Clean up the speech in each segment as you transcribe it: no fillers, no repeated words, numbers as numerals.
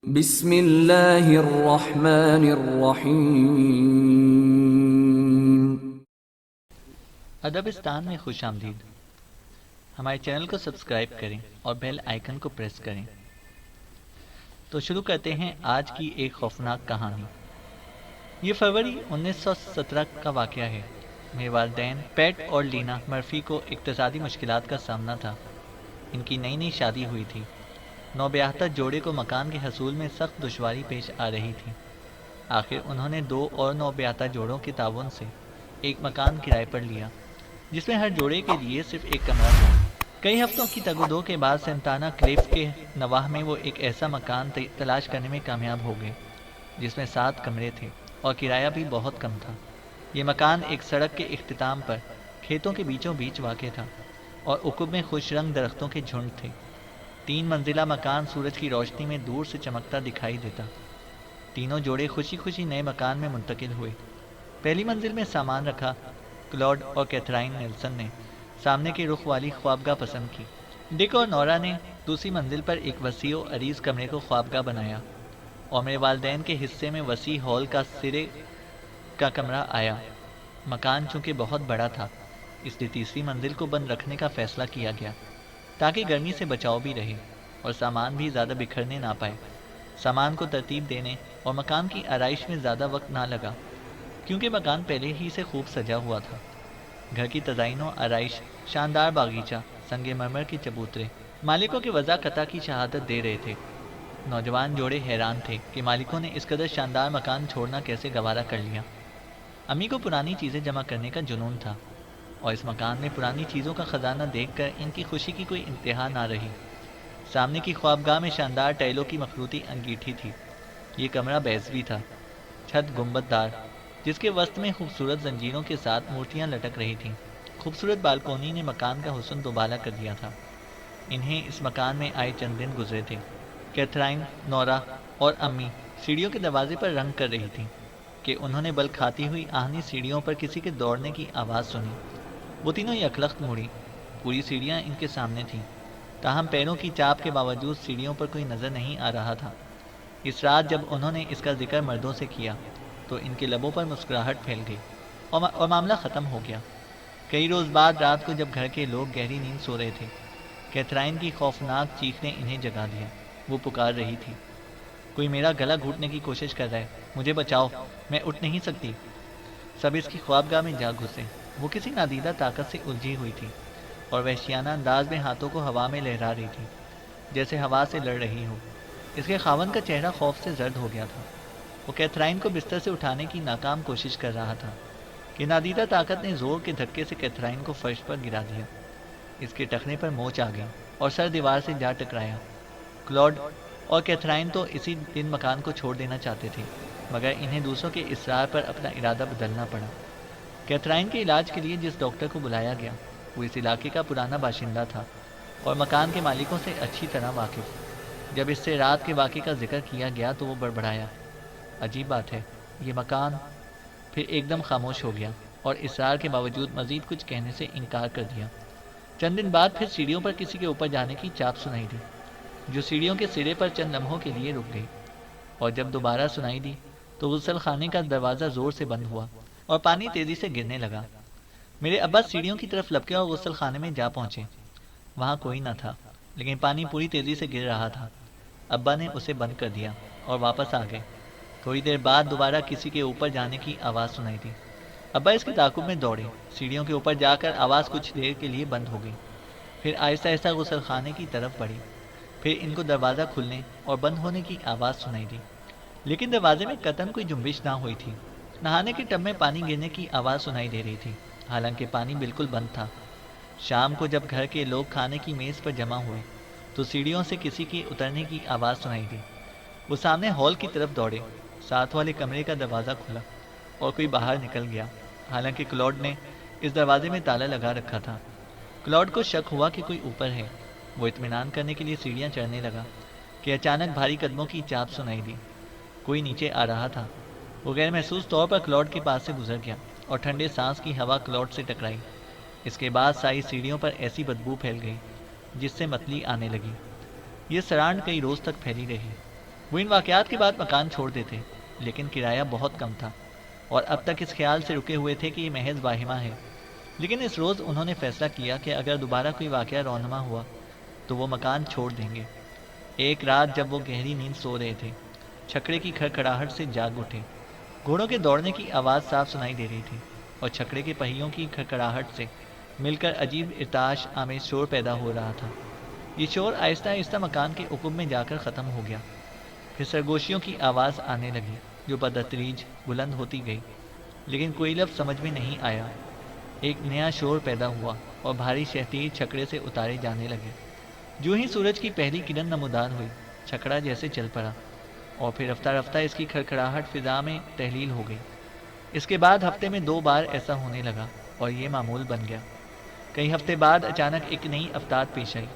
بسم اللہ الرحمن الرحیم۔ ادبستان میں خوش آمدید۔ ہمارے چینل کو سبسکرائب کریں اور بیل آئیکن کو پریس کریں۔ تو شروع کرتے ہیں آج کی ایک خوفناک کہانی۔ یہ فروری 1917 کا واقعہ ہے۔ میرے والدین پیٹ اور لینا مرفی کو اقتصادی مشکلات کا سامنا تھا۔ ان کی نئی نئی شادی ہوئی تھی۔ نوبیاہتا جوڑے کو مکان کے حصول میں سخت دشواری پیش آ رہی تھی۔ آخر انہوں نے 2 اور نوبیاہتا جوڑوں کے تعاون سے ایک مکان کرائے پر لیا، جس میں ہر جوڑے کے لیے صرف ایک کمرہ تھا۔ کئی ہفتوں کی تگ و دو کے بعد سینٹانا کلیف کے نواح میں وہ ایک ایسا مکان تلاش کرنے میں کامیاب ہو گئے جس میں 7 کمرے تھے اور کرایہ بھی بہت کم تھا۔ یہ مکان ایک سڑک کے اختتام پر کھیتوں کے بیچوں بیچ واقع تھا اور عقب میں خوش رنگ درختوں کے جھنڈ تھے۔ 3 منزلہ مکان سورج کی روشنی میں دور سے چمکتا دکھائی دیتا۔ تینوں جوڑے خوشی خوشی نئے مکان میں منتقل ہوئے۔ پہلی منزل میں سامان رکھا۔ کلاڈ اور کیتھرائن نیلسن نے سامنے کے رخ والی خوابگاہ پسند کی۔ ڈک اور نورا نے دوسری منزل پر ایک وسیع و عریض کمرے کو خوابگاہ بنایا اور میرے والدین کے حصے میں وسیع ہال کا سرے کا کمرہ آیا۔ مکان چونکہ بہت بڑا تھا، اس لیے تیسری منزل کو بند رکھنے کا فیصلہ کیا گیا تاکہ گرمی سے بچاؤ بھی رہے اور سامان بھی زیادہ بکھرنے نہ پائے۔ سامان کو ترتیب دینے اور مکان کی آرائش میں زیادہ وقت نہ لگا کیونکہ مکان پہلے ہی سے خوب سجا ہوا تھا۔ گھر کی تزئین و آرائش، شاندار باغیچہ، سنگ مرمر کے چبوترے مالکوں کے وضاحت کی شہادت دے رہے تھے۔ نوجوان جوڑے حیران تھے کہ مالکوں نے اس قدر شاندار مکان چھوڑنا کیسے گوارا کر لیا۔ امی کو پرانی چیزیں جمع کرنے کا جنون تھا اور اس مکان میں پرانی چیزوں کا خزانہ دیکھ کر ان کی خوشی کی کوئی انتہا نہ رہی۔ سامنے کی خوابگاہ میں شاندار ٹائلوں کی مخروطی انگیٹھی تھی۔ یہ کمرہ بیضوی تھا، چھت گنبد دار، جس کے وسط میں خوبصورت زنجیروں کے ساتھ مورتیاں لٹک رہی تھیں۔ خوبصورت بالکونی نے مکان کا حسن دوبالا کر دیا تھا۔ انہیں اس مکان میں آئے چند دن گزرے تھے۔ کیتھرائن، نورا اور امی سیڑھیوں کے دروازے پر رنگ کر رہی تھیں کہ انہوں نے بل کھاتی ہوئی آہنی سیڑھیوں پر کسی کے دوڑنے کی آواز سنی۔ وہ تینوں یکلخت مڑی۔ پوری سیڑھیاں ان کے سامنے تھیں، تاہم پیروں کی چاپ کے باوجود سیڑھیوں پر کوئی نظر نہیں آ رہا تھا۔ اس رات جب انہوں نے اس کا ذکر مردوں سے کیا تو ان کے لبوں پر مسکراہٹ پھیل گئی اور معاملہ ختم ہو گیا۔ کئی روز بعد رات کو جب گھر کے لوگ گہری نیند سو رہے تھے، کیتھرائن کی خوفناک چیخ نے انہیں جگا دیا۔ وہ پکار رہی تھی، کوئی میرا گلا گھونٹنے کی کوشش کر رہا ہے، مجھے بچاؤ، میں اٹھ نہیں سکتی۔ سب اس کی خوابگاہ میں جا گھسے۔ وہ کسی نادیدہ طاقت سے الجھی ہوئی تھی اور وحشیانہ انداز میں ہاتھوں کو ہوا میں لہرا رہی تھی جیسے ہوا سے لڑ رہی ہو۔ اس کے خاوند کا چہرہ خوف سے زرد ہو گیا تھا۔ وہ کیتھرائن کو بستر سے اٹھانے کی ناکام کوشش کر رہا تھا کہ نادیدہ طاقت نے زور کے دھکے سے کیتھرائن کو فرش پر گرا دیا۔ اس کے ٹخنے پر موچ آ گئی اور سر دیوار سے جا ٹکرایا۔ کلاڈ اور کیتھرائن تو اسی دن مکان کو چھوڑ دینا چاہتے تھے، مگر انہیں دوسروں کے اصرار پر اپنا ارادہ بدلنا پڑا۔ کیتھرائن کے علاج کے لیے جس ڈاکٹر کو بلایا گیا وہ اس علاقے کا پرانا باشندہ تھا اور مکان کے مالکوں سے اچھی طرح واقف۔ جب اس سے رات کے واقعے کا ذکر کیا گیا تو وہ بڑبڑایا، عجیب بات ہے، یہ مکان۔ پھر ایک دم خاموش ہو گیا اور اصرار کے باوجود مزید کچھ کہنے سے انکار کر دیا۔ چند دن بعد پھر سیڑھیوں پر کسی کے اوپر جانے کی چاپ سنائی دی، جو سیڑھیوں کے سرے پر چند لمحوں کے لیے رک گئی، اور جب دوبارہ سنائی دی تو غسل خانے کا دروازہ زور سے بند ہوا اور پانی تیزی سے گرنے لگا۔ میرے ابا سیڑھیوں کی طرف لپکے اور غسل خانے میں جا پہنچے۔ وہاں کوئی نہ تھا، لیکن پانی پوری تیزی سے گر رہا تھا۔ ابا نے اسے بند کر دیا اور واپس آ گئے۔ تھوڑی دیر بعد دوبارہ کسی کے اوپر جانے کی آواز سنائی دی۔ ابا اس کے تعاقب میں دوڑے۔ سیڑھیوں کے اوپر جا کر آواز کچھ دیر کے لیے بند ہو گئی، پھر آہستہ آہستہ غسل خانے کی طرف بڑھی۔ پھر ان کو دروازہ کھلنے اور بند ہونے کی آواز سنائی دی، لیکن دروازے میں قطعاً کوئی جنبش نہ ہوئی تھی۔ نہانے کے ٹب میں پانی گرنے کی آواز سنائی دے رہی تھی، حالانکہ پانی بالکل بند تھا۔ شام کو جب گھر کے لوگ کھانے کی میز پر جمع ہوئے تو سیڑھیوں سے کسی کے اترنے کی آواز سنائی دی۔ وہ سامنے ہال کی طرف دوڑے۔ ساتھ والے کمرے کا دروازہ کھلا اور کوئی باہر نکل گیا، حالانکہ کلاڈ نے اس دروازے میں تالا لگا رکھا تھا۔ کلاڈ کو شک ہوا کہ کوئی اوپر ہے۔ وہ اطمینان کرنے کے لیے سیڑھیاں چڑھنے لگا کہ اچانک بھاری قدموں کی چاپ سنائی دی۔ کوئی نیچے آ رہا تھا۔ وہ غیر محسوس طور پر کلاڈ کے پاس سے گزر گیا اور ٹھنڈے سانس کی ہوا کلاڈ سے ٹکرائی۔ اس کے بعد ساری سیڑھیوں پر ایسی بدبو پھیل گئی جس سے متلی آنے لگی۔ یہ سرانڈ کئی روز تک پھیلی رہی۔ وہ ان واقعات کے بعد مکان چھوڑ دیتے، لیکن کرایہ بہت کم تھا اور اب تک اس خیال سے رکے ہوئے تھے کہ یہ محض واہمہ ہے۔ لیکن اس روز انہوں نے فیصلہ کیا کہ اگر دوبارہ کوئی واقعہ رونما ہوا تو وہ مکان چھوڑ دیں گے۔ ایک رات جب وہ گہری نیند سو رہے تھے، چھکڑے کی کھڑکھڑاہٹ سے جاگ اٹھے۔ گھوڑوں کے دوڑنے کی آواز صاف سنائی دے رہی تھی اور چھکڑے کے پہیوں کی کھڑکھڑاہٹ سے مل کر عجیب ارتعاش آمیز شور پیدا ہو رہا تھا۔ یہ شور آہستہ آہستہ مکان کے عقب میں جا کر ختم ہو گیا۔ پھر سرگوشیوں کی آواز آنے لگی جو بدتدریج بلند ہوتی گئی، لیکن کوئی لفظ سمجھ میں نہیں آیا۔ ایک نیا شور پیدا ہوا اور بھاری شہتیر چھکڑے سے اتارے جانے لگے۔ جو ہی سورج کی پہلی کرن نمودار ہوئی، چھکڑا جیسے چل پڑا اور پھر رفتہ رفتہ اس کی کھڑکھڑاہٹ فضا میں تحلیل ہو گئی۔ اس کے بعد ہفتے میں 2 بار ایسا ہونے لگا اور یہ معمول بن گیا۔ کئی ہفتے بعد اچانک ایک نئی افتاد پیش آئی۔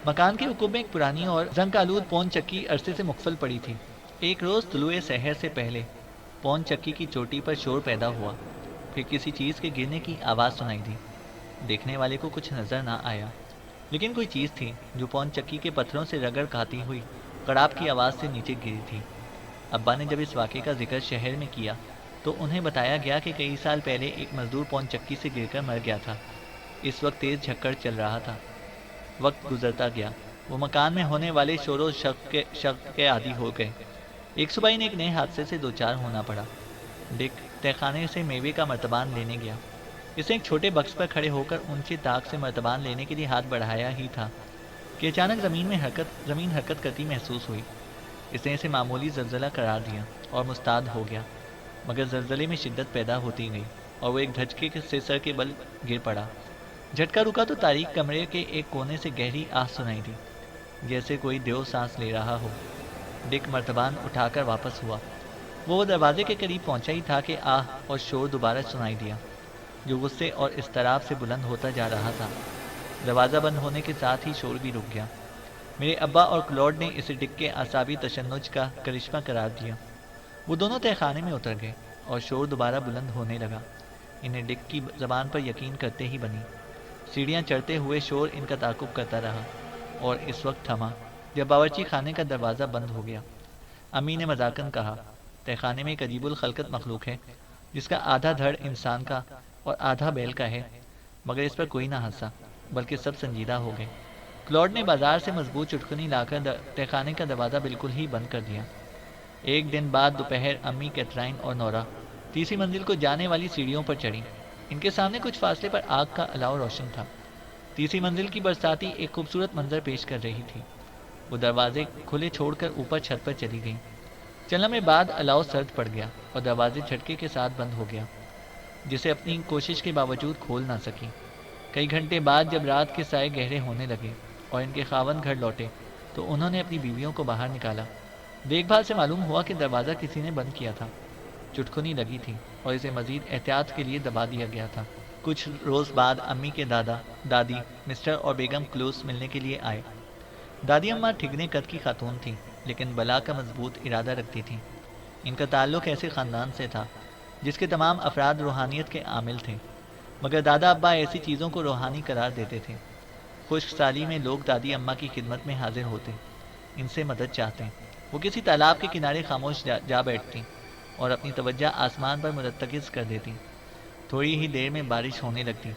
مکان کے عقب میں ایک پرانی اور زنگ آلود پون چکی عرصے سے مغفل پڑی تھی۔ ایک روز طلوع سحر سے پہلے پون چکی کی چوٹی پر شور پیدا ہوا، پھر کسی چیز کے گرنے کی آواز سنائی دی۔ دیکھنے والے کو کچھ نظر نہ آیا، لیکن کوئی چیز تھی جو پون چکی کے پتھروں سے رگڑ کھاتی ہوئی کڑاپ کی آواز سے نیچے گری تھی۔ ابا نے جب اس واقعے کا ذکر شہر میں کیا تو انہیں بتایا گیا کہ کئی سال پہلے ایک مزدور پون چکی سے گر کر مر گیا تھا۔ اس وقت تیز جھکڑ چل رہا تھا۔ وقت گزرتا گیا، وہ مکان میں ہونے والے شور و شک کے عادی ہو گئے۔ ایک صبح انہیں ایک نئے حادثے سے دوچار ہونا پڑا۔ ڈک تہخانے سے میوے کا مرتبان لینے گیا۔ اسے ایک چھوٹے بکس پر کھڑے ہو کر اونچی طاق سے مرتبان لینے کے لیے ہاتھ بڑھایا ہی تھا کہ اچانک زمین حرکت کرتی محسوس ہوئی۔ اس نے اسے معمولی زلزلہ قرار دیا اور مستعد ہو گیا، مگر زلزلے میں شدت پیدا ہوتی گئی اور وہ ایک دھچکے سے سر کے بل گر پڑا۔ جھٹکا رکا تو تاریک کمرے کے ایک کونے سے گہری آہ سنائی دی، جیسے کوئی دیو سانس لے رہا ہو۔ ڈک مرتبان اٹھا کر واپس ہوا۔ وہ دروازے کے قریب پہنچا ہی تھا کہ آہ اور شور دوبارہ سنائی دیا، جو غصے اور اضطراب سے بلند ہوتا جا رہا تھا۔ دروازہ بند ہونے کے ساتھ ہی شور بھی رک گیا۔ میرے ابا اور کلوڈ نے اسے ڈک کے اعصابی تشنج کا کرشمہ قرار دیا۔ وہ دونوں تہخانے میں اتر گئے اور شور دوبارہ بلند ہونے لگا۔ انہیں ڈک کی زبان پر یقین کرتے ہی بنی۔ سیڑھیاں چڑھتے ہوئے شور ان کا تعاقب کرتا رہا اور اس وقت تھما جب باورچی خانے کا دروازہ بند ہو گیا۔ امی نے مذاقاً کہا، تہخانے میں ایک عجیب الخلقت مخلوق ہے جس کا آدھا دھڑ انسان کا اور آدھا بیل کا ہے، مگر اس پر کوئی نہ ہنسا بلکہ سب سنجیدہ ہو گئے۔ کلوڈ نے بازار سے مضبوط چٹکنی لا کر تہخانے کا دروازہ بالکل ہی بند کر دیا۔ ایک دن بعد دوپہر امی، کیترائن اور نورا تیسری منزل کو جانے والی سیڑھیوں پر چڑھی۔ ان کے سامنے کچھ فاصلے پر آگ کا الاؤ روشن تھا۔ تیسری منزل کی برساتی ایک خوبصورت منظر پیش کر رہی تھی۔ وہ دروازے کھلے چھوڑ کر اوپر چھت پر چلی گئیں۔ چند لمحے بعد الاؤ سرد پڑ گیا اور دروازے جھٹکے کے ساتھ بند ہو گیا، جسے اپنی کوشش کے باوجود کھول نہ سکی۔ کئی گھنٹے بعد جب رات کے سائے گہرے ہونے لگے اور ان کے خاوند گھر لوٹے تو انہوں نے اپنی بیویوں کو باہر نکالا۔ دیکھ بھال سے معلوم ہوا کہ دروازہ کسی نے بند کیا تھا۔ چٹکنی لگی تھی اور اسے مزید احتیاط کے لیے دبا دیا گیا تھا۔ کچھ روز بعد امی کے دادا دادی مسٹر اور بیگم کلوس ملنے کے لیے آئے۔ دادی اماں ٹھگنے قد کی خاتون تھیں، لیکن بلا کا مضبوط ارادہ رکھتی تھیں۔ ان کا تعلق ایسے خاندان سے تھا جس کے تمام افراد روحانیت کے عامل تھے، مگر دادا ابا ایسی چیزوں کو روحانی قرار دیتے تھے۔ خشک سالی میں لوگ دادی اماں کی خدمت میں حاضر ہوتے، ان سے مدد چاہتے۔ وہ کسی تالاب کے کنارے خاموش جا بیٹھتی اور اپنی توجہ آسمان پر مرتکز کر دیتی۔ تھوڑی ہی دیر میں بارش ہونے لگتی۔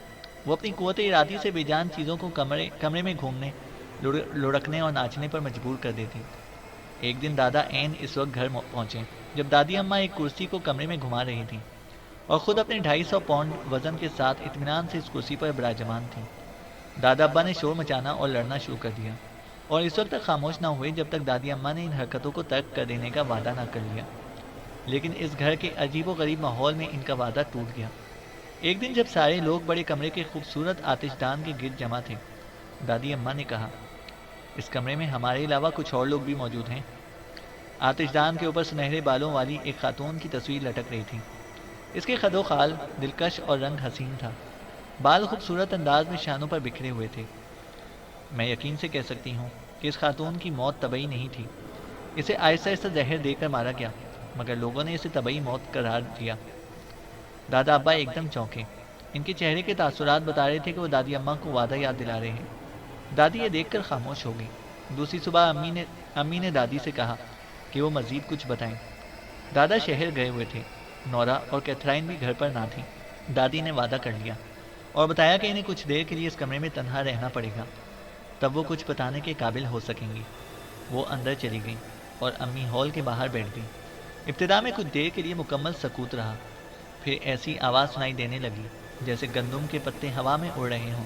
وہ اپنی قوت ارادی سے بے جان چیزوں کو کمرے میں گھومنے، لڑکنے اور ناچنے پر مجبور کر دیتی۔ ایک دن دادا عین اس وقت گھر پہنچے جب دادی اماں ایک کرسی کو کمرے میں گھما رہی تھیں اور خود اپنے 250 پاؤنڈ وزن کے ساتھ اطمینان سے اس کرسی پر براجمان تھیں۔ دادا ابا نے شور مچانا اور لڑنا شروع کر دیا اور اس وقت تک خاموش نہ ہوئے جب تک دادی اماں نے ان حرکتوں کو ترک کر دینے کا وعدہ نہ کر لیا۔ لیکن اس گھر کے عجیب و غریب ماحول میں ان کا وعدہ ٹوٹ گیا۔ ایک دن جب سارے لوگ بڑے کمرے کے خوبصورت آتش دان کے گرد جمع تھے، دادی اماں نے کہا، اس کمرے میں ہمارے علاوہ کچھ اور لوگ بھی موجود ہیں۔ آتش دان کے اوپر سنہرے بالوں والی ایک خاتون کی تصویر لٹک رہی تھی۔ اس کے خد و خال دلکش اور رنگ حسین تھا۔ بال خوبصورت انداز میں شانوں پر بکھرے ہوئے تھے۔ میں یقین سے کہہ سکتی ہوں کہ اس خاتون کی موت طبعی نہیں تھی۔ اسے آہستہ آہستہ زہر دے کر مارا گیا، مگر لوگوں نے اسے طبعی موت قرار دیا۔ دادا ابا ایک دم چونکے۔ ان کے چہرے کے تاثرات بتا رہے تھے کہ وہ دادی اماں کو وعدہ یاد دلا رہے ہیں۔ دادی یہ دیکھ کر خاموش ہو گئی۔ دوسری صبح امی نے دادی سے کہا، کہ وہ مزید کچھ بتائیں۔ دادا شہر گئے ہوئے تھے، نورا اور کیتھرائن بھی گھر پر نہ تھیں۔ دادی نے وعدہ کر لیا اور بتایا کہ انہیں کچھ دیر کے لیے اس کمرے میں تنہا رہنا پڑے گا، تب وہ کچھ بتانے کے قابل ہو سکیں گی۔ وہ اندر چلی گئی اور امی ہال کے باہر بیٹھ گئی۔ ابتدا میں کچھ دیر کے لیے مکمل سکوت رہا، پھر ایسی آواز سنائی دینے لگی جیسے گندم کے پتے ہوا میں اڑ رہے ہوں۔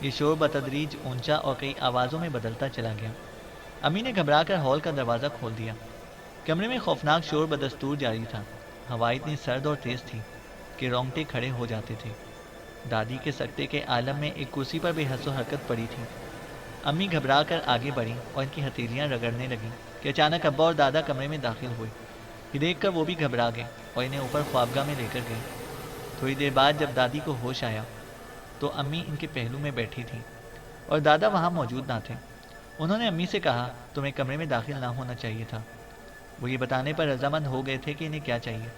یہ شور بتدریج اونچا اور کئی آوازوں میں بدلتا چلا گیا۔ امی نے گھبرا کر ہال کا دروازہ کھول دیا۔ کمرے میں خوفناک شور بدستور جاری تھا۔ ہوا اتنی سرد اور تیز تھی کہ رونگٹے کھڑے ہو جاتے تھے۔ دادی کے سکتے کے عالم میں ایک کرسی پر بے حس و حرکت پڑی تھی۔ امی گھبرا کر آگے بڑھیں اور ان کی ہتھیلیاں رگڑنے لگیں کہ اچانک ابا اور دادا کمرے میں داخل ہوئے۔ یہ دیکھ کر وہ بھی گھبرا گئے اور انہیں اوپر خوابگاہ میں لے کر گئے۔ تھوڑی دیر بعد جب دادی کو ہوش آیا تو امی ان کے پہلو میں بیٹھی تھی اور دادا وہاں موجود نہ تھے۔ انہوں نے امی سے کہا، تمہیں کمرے میں داخل نہ ہونا چاہیے تھا۔ وہ یہ بتانے پر رضامند ہو گئے تھے کہ انہیں کیا چاہیے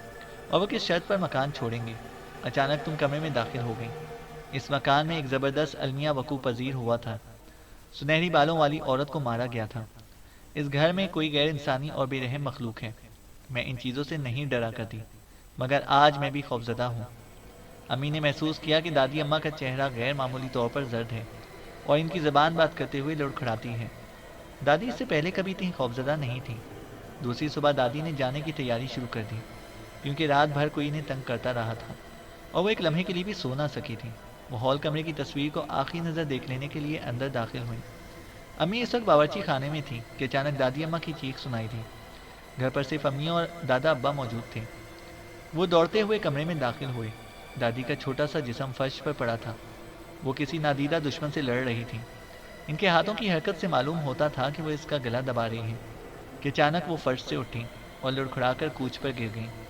اور وہ کس شرط پر مکان چھوڑیں گے۔ اچانک تم کمرے میں داخل ہو گئی۔ اس مکان میں ایک زبردست المیہ وقوع پذیر ہوا تھا۔ سنہری بالوں والی عورت کو مارا گیا تھا۔ اس گھر میں کوئی غیر انسانی اور بے رحم مخلوق ہے۔ میں ان چیزوں سے نہیں ڈرا کرتی، مگر آج میں بھی خوفزدہ ہوں۔ امی نے محسوس کیا کہ دادی اماں کا چہرہ غیر معمولی طور پر زرد ہے اور ان کی زبان بات کرتے ہوئے لڑکھڑاتی ہے۔ دادی اس سے پہلے کبھی اتنی خوفزدہ نہیں تھی۔ دوسری صبح دادی نے جانے کی تیاری شروع کر دی، کیونکہ رات بھر کوئی انہیں تنگ کرتا رہا تھا اور وہ ایک لمحے کے لیے بھی سو نہ سکی تھی۔ وہ ہال کمرے کی تصویر کو آخری نظر دیکھ لینے کے لیے اندر داخل ہوئیں۔ امی اس وقت باورچی خانے میں تھی کہ اچانک دادی اماں کی چیخ سنائی دی۔ گھر پر صرف امی اور دادا ابا موجود تھے۔ وہ دوڑتے ہوئے کمرے میں داخل ہوئے۔ دادی کا چھوٹا سا جسم فرش پر پڑا تھا۔ وہ کسی نادیدہ دشمن سے لڑ رہی تھی۔ ان کے ہاتھوں کی حرکت سے معلوم ہوتا تھا کہ وہ اس کا گلا دبا رہی ہیں کہ اچانک وہ فرش سے اٹھیں اور لڑکھڑا کر کوچ پر گر گئیں۔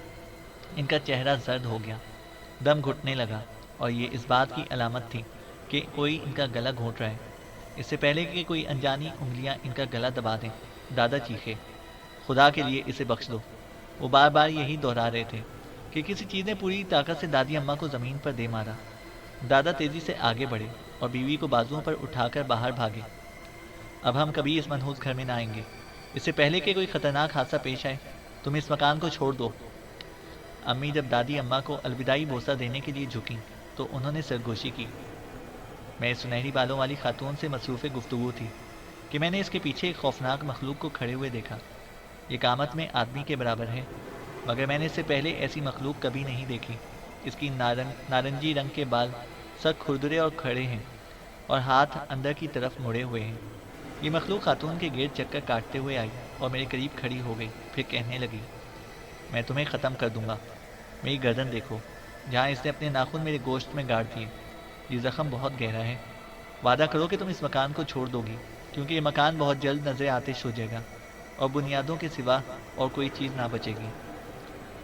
ان کا چہرہ زرد ہو گیا، دم گھٹنے لگا اور یہ اس بات کی علامت تھی کہ کوئی ان کا گلا گھونٹ رہا ہے۔ اس سے پہلے کہ کوئی انجانی انگلیاں ان کا گلا دبا دیں، دادا چیخے، خدا کے لیے اسے بخش دو۔ وہ بار بار یہی دہرا رہے تھے کہ کسی چیز نے پوری طاقت سے دادی اماں کو زمین پر دے مارا۔ دادا تیزی سے آگے بڑھے اور بیوی کو بازوؤں پر اٹھا کر باہر بھاگے۔ اب ہم کبھی اس منحوس گھر میں نہ آئیں گے۔ اس سے پہلے کہ کوئی خطرناک حادثہ پیش آئے، تم اس مکان کو چھوڑ دو۔ امی جب دادی اماں کو الوداعی بوسہ دینے کے لیے جھکیں تو انہوں نے سرگوشی کی۔ میں سنہری بالوں والی خاتون سے مصروف گفتگو تھی کہ میں نے اس کے پیچھے ایک خوفناک مخلوق کو کھڑے ہوئے دیکھا۔ یہ قامت میں آدمی کے برابر ہے، مگر میں نے اس سے پہلے ایسی مخلوق کبھی نہیں دیکھی۔ اس کی نارنجی رنگ کے بال سخت کھردرے اور کھڑے ہیں اور ہاتھ اندر کی طرف مڑے ہوئے ہیں۔ یہ مخلوق خاتون کے گرد چکر کاٹتے ہوئے آئی اور میرے قریب کھڑی ہو گئی، پھر کہنے لگی، میں تمہیں ختم کر دوں گا۔ میری گردن دیکھو، جہاں اس نے اپنے ناخن میرے گوشت میں گاڑ دیے۔ یہ زخم بہت گہرا ہے۔ وعدہ کرو کہ تم اس مکان کو چھوڑ دو گی، کیونکہ یہ مکان بہت جلد نظر آتش ہو جائے گا اور بنیادوں کے سوا اور کوئی چیز نہ بچے گی۔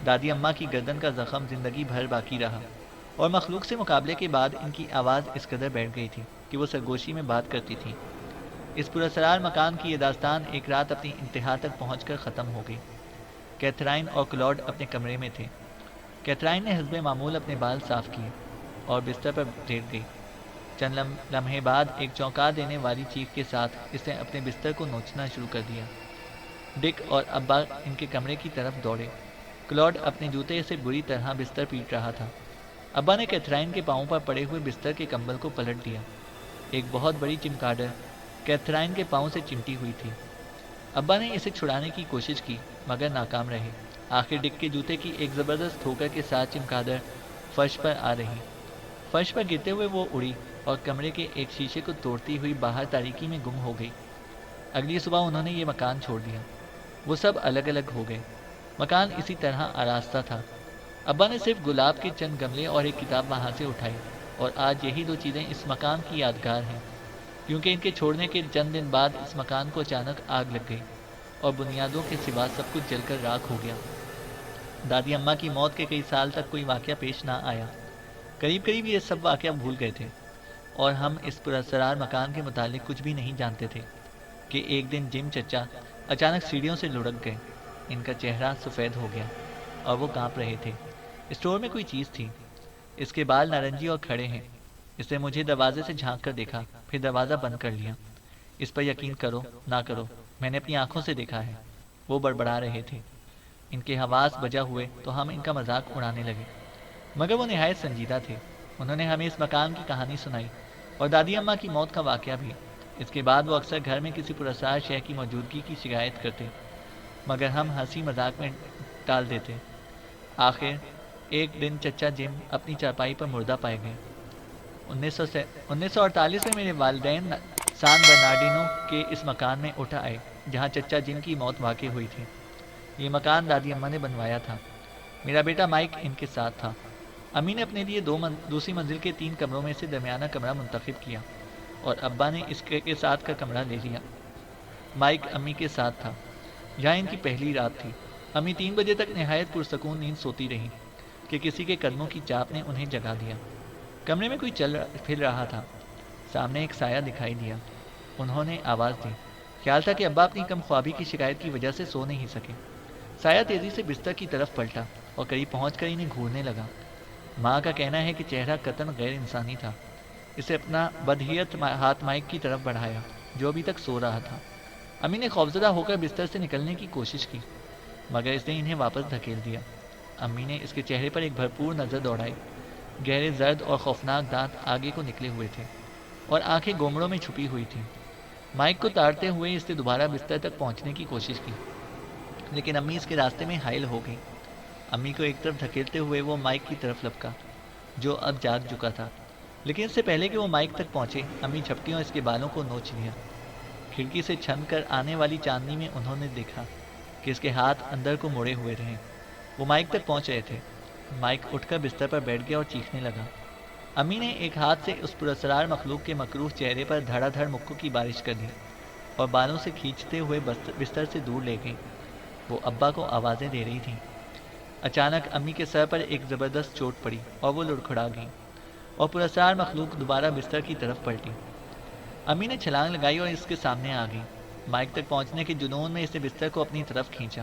دادی اماں کی گردن کا زخم زندگی بھر باقی رہا اور مخلوق سے مقابلے کے بعد ان کی آواز اس قدر بیٹھ گئی تھی کہ وہ سرگوشی میں بات کرتی تھی۔ اس پراسرار مکان کی یہ داستان ایک رات اپنی انتہا تک پہنچ کر ختم ہو گئی۔ کیتھرائن اور کلاڈ اپنے کمرے میں تھے۔ کیتھرائن نے حسب معمول اپنے بال صاف کیے اور بستر پر لیٹ گئی۔ چند لمحے بعد ایک چونکا دینے والی چیخ کے ساتھ اس نے اپنے بستر کو نوچنا شروع کر دیا۔ ڈک اور ابا ان کے کمرے کی طرف دوڑے۔ کلاڈ اپنے جوتے سے بری طرح بستر پیٹ رہا تھا۔ ابا نے کیتھرائن کے پاؤں پر پڑے ہوئے بستر کے کمبل کو پلٹ دیا۔ ایک بہت بڑی چمگادڑ کیتھرائن کے پاؤں سے چمٹی ہوئی تھی۔ ابا نے اسے چھڑانے کی کوشش کی مگر ناکام رہے۔ آخر ڈک کے جوتے کی ایک زبردست ٹھوکر کے ساتھ چمگادڑ فرش پر آ رہی۔ فرش پر گرتے ہوئے وہ اڑی اور کمرے کے ایک شیشے کو توڑتی ہوئی باہر تاریکی میں گم ہو گئی۔ اگلی صبح انہوں نے یہ مکان چھوڑ دیا۔ وہ سب الگ الگ ہو گئے۔ مکان اسی طرح آراستہ تھا۔ ابا نے صرف گلاب کے چند گملے اور ایک کتاب وہاں سے اٹھائی اور آج یہی دو چیزیں اس مکان کی یادگار ہیں، کیونکہ ان کے چھوڑنے کے چند دن بعد اس مکان کو اچانک آگ لگ گئی اور بنیادوں کے سوا سب کچھ جل کر راکھ ہو گیا۔ دادی اماں کی موت کے کئی سال تک کوئی واقعہ پیش نہ آیا۔ قریب قریب یہ سب واقعہ بھول گئے تھے اور ہم اس پراسرار مکان کے متعلق کچھ بھی نہیں جانتے تھے کہ ایک دن جم چچا اچانک سیڑھیوں سے لڑک گئے۔ ان کا چہرہ سفید ہو گیا اور وہ کانپ رہے تھے۔ اسٹور میں کوئی چیز تھی۔ اس کے بال نارنجی اور کھڑے ہیں۔ اس نے مجھے دروازے سے جھانک کر دیکھا، پھر دروازہ بند کر لیا۔ اس پر یقین کرو نہ کرو، میں نے اپنی آنکھوں سے دیکھا ہے۔ وہ بڑبڑا رہے تھے۔ ان کے حواس بجا ہوئے تو ہم ان کا مذاق اڑانے لگے، مگر وہ نہایت سنجیدہ تھے۔ انہوں نے ہمیں اس مکان کی کہانی سنائی اور دادی اماں کی موت کا واقعہ بھی۔ اس کے بعد وہ اکثر گھر میں کسی پراسرار شے کی موجودگی کی شکایت کرتے، مگر ہم ہنسی مذاق میں ٹال دیتے۔ آخر ایک دن چچا جم اپنی چارپائی پر مردہ پائے گئے۔ 1948 میں میرے والدین سان برنارڈینو کے اس مکان میں اٹھ آئے جہاں چچا جم کی موت واقع ہوئی تھی۔ یہ مکان دادی اماں نے بنوایا تھا۔ میرا بیٹا مائک ان کے ساتھ تھا۔ امی نے اپنے لیے دوسری منزل کے 3 کمروں میں سے درمیانہ کمرہ منتخب کیا اور ابا نے اس کے ساتھ کا کمرہ لے لیا۔ مائک امی کے ساتھ تھا۔ یہاں ان کی پہلی رات تھی۔ امی 3 بجے تک نہایت پرسکون نیند سوتی رہی کہ کسی کے قدموں کی چاپ نے انہیں جگا دیا۔ کمرے میں کوئی چل پھر رہا تھا۔ سامنے ایک سایہ دکھائی دیا۔ انہوں نے آواز دی۔ خیال تھا کہ ابا اپنی کم خوابی کی شکایت کی وجہ سے سو نہیں سکے۔ سایہ تیزی سے بستر کی طرف پلٹا اور قریب پہنچ کر انہیں گھورنے لگا۔ ماں کا کہنا ہے کہ چہرہ قطعاً غیر انسانی تھا۔ اسے اپنا بدہیت ہاتھ مائک کی طرف بڑھایا جو ابھی تک سو رہا تھا۔ امی نے خوفزدہ ہو کر بستر سے نکلنے کی کوشش کی، مگر اس نے انہیں واپس دھکیل دیا۔ امی نے اس کے چہرے پر ایک بھرپور نظر دوڑائی۔ گہرے زرد اور خوفناک دانت آگے کو نکلے ہوئے تھے اور آنکھیں گومڑوں میں چھپی ہوئی تھیں۔ مائک کو تاڑتے ہوئے اس نے دوبارہ بستر تک پہنچنے کی کوشش کی، لیکن امی اس کے راستے میں حائل ہو گئی۔ امی کو ایک طرف دھکیلتے ہوئے وہ مائک کی طرف لپکا جو اب جاگ چکا تھا، لیکن اس سے پہلے کہ وہ مائک تک پہنچے امی جھپٹی اور اس کے بالوں کو نوچ لیا۔ کھڑکی سے چھن کر آنے والی چاندنی میں انہوں نے دیکھا کہ اس کے ہاتھ اندر کو موڑے ہوئے رہے۔ وہ مائک تک پہنچ رہے تھے۔ مائک اٹھ کر بستر پر بیٹھ گیا اور چیخنے لگا۔ امی نے ایک ہاتھ سے اس پراسرار مخلوق کے مکروہ چہرے پر دھڑا دھڑ مکوں کی بارش کر دی اور بالوں سے کھینچتے ہوئے بستر سے دور لے گئی۔ وہ ابا کو آوازیں دے رہی تھیں۔ اچانک امی کے سر پر ایک زبردست چوٹ پڑی اور وہ لڑکھڑا گئی اور پراسرار مخلوق دوبارہ بستر کی طرف پلٹی۔ امی نے چھلانگ لگائی اور اس کے سامنے آ گئی۔ مائک تک پہنچنے کے جنون میں اس نے بستر کو اپنی طرف کھینچا،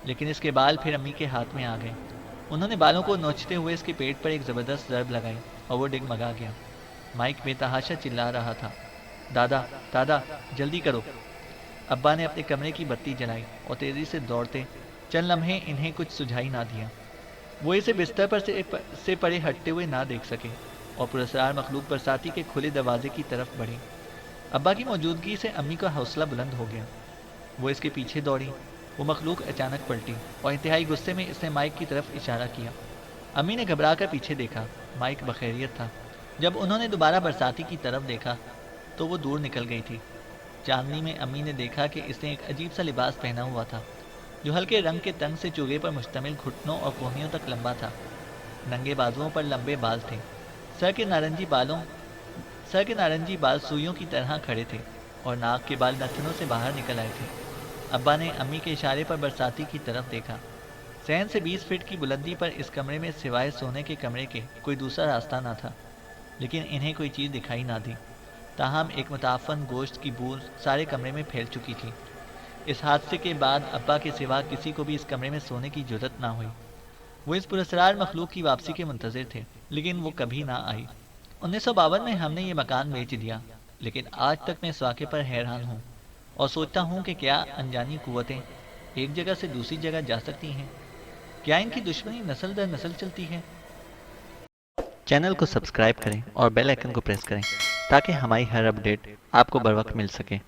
لیکن اس کے بال پھر امی کے ہاتھ میں آ گئے۔ انہوں نے بالوں کو نوچتے ہوئے اس کے پیٹ پر ایک زبردست ضرب لگائی اور وہ ڈگمگا گیا۔ مائک بے تحاشا چلا رہا تھا، دادا دادا جلدی کرو۔ ابا نے اپنے کمرے کی بتی جلائی اور تیزی سے دوڑتے چند لمحے انہیں کچھ سجھائی نہ دیا۔ وہ اسے بستر پر سے پرے ہٹتے ہوئے نہ دیکھ سکے اور پراسرار مخلوق برساتی کے کھلے دروازے کی طرف بڑھے۔ ابا کی موجودگی سے امی کا حوصلہ بلند ہو گیا۔ وہ اس کے پیچھے دوڑی۔ وہ مخلوق اچانک پلٹی اور انتہائی غصے میں اس نے مائک کی طرف اشارہ کیا۔ امی نے گھبرا کر پیچھے دیکھا۔ مائک بخیریت تھا۔ جب انہوں نے دوبارہ برساتی کی طرف دیکھا تو وہ دور نکل گئی تھی۔ چاندنی میں امی نے دیکھا کہ اس نے ایک عجیب سا لباس پہنا ہوا تھا جو ہلکے رنگ کے تنگ سے چوگے پر مشتمل گھٹنوں اور کوہنیوں تک لمبا تھا۔ ننگے بازوؤں پر لمبے بال تھے۔ سر کے نارنجی بال سوئیوں کی طرح کھڑے تھے اور ناک کے بال نتنوں سے باہر نکل آئے تھے۔ ابا نے امی کے اشارے پر برساتی کی طرف دیکھا۔ صحن سے 20 فٹ کی بلندی پر اس کمرے میں سوائے سونے کے کمرے کے کوئی دوسرا راستہ نہ تھا، لیکن انہیں کوئی چیز دکھائی نہ دی۔ تاہم ایک متعفن گوشت کی بو سارے کمرے میں پھیل چکی تھی۔ اس حادثے کے بعد ابا کے سوا کسی کو بھی اس کمرے میں سونے کی جرت نہ ہوئی۔ وہ اس پراسرار مخلوق کی واپسی کے منتظر تھے، لیکن وہ کبھی نہ آئی۔ 1952 میں ہم نے یہ مکان بیچ دیا، لیکن آج تک میں اس واقعے پر حیران ہوں اور سوچتا ہوں کہ کیا انجانی قوتیں ایک جگہ سے دوسری جگہ جا سکتی ہیں؟ کیا ان کی دشمنی نسل در نسل چلتی ہے؟ چینل کو سبسکرائب کریں اور بیل آئیکن کو پریس کریں تاکہ ہماری ہر اپڈیٹ آپ کو بر وقت مل سکے۔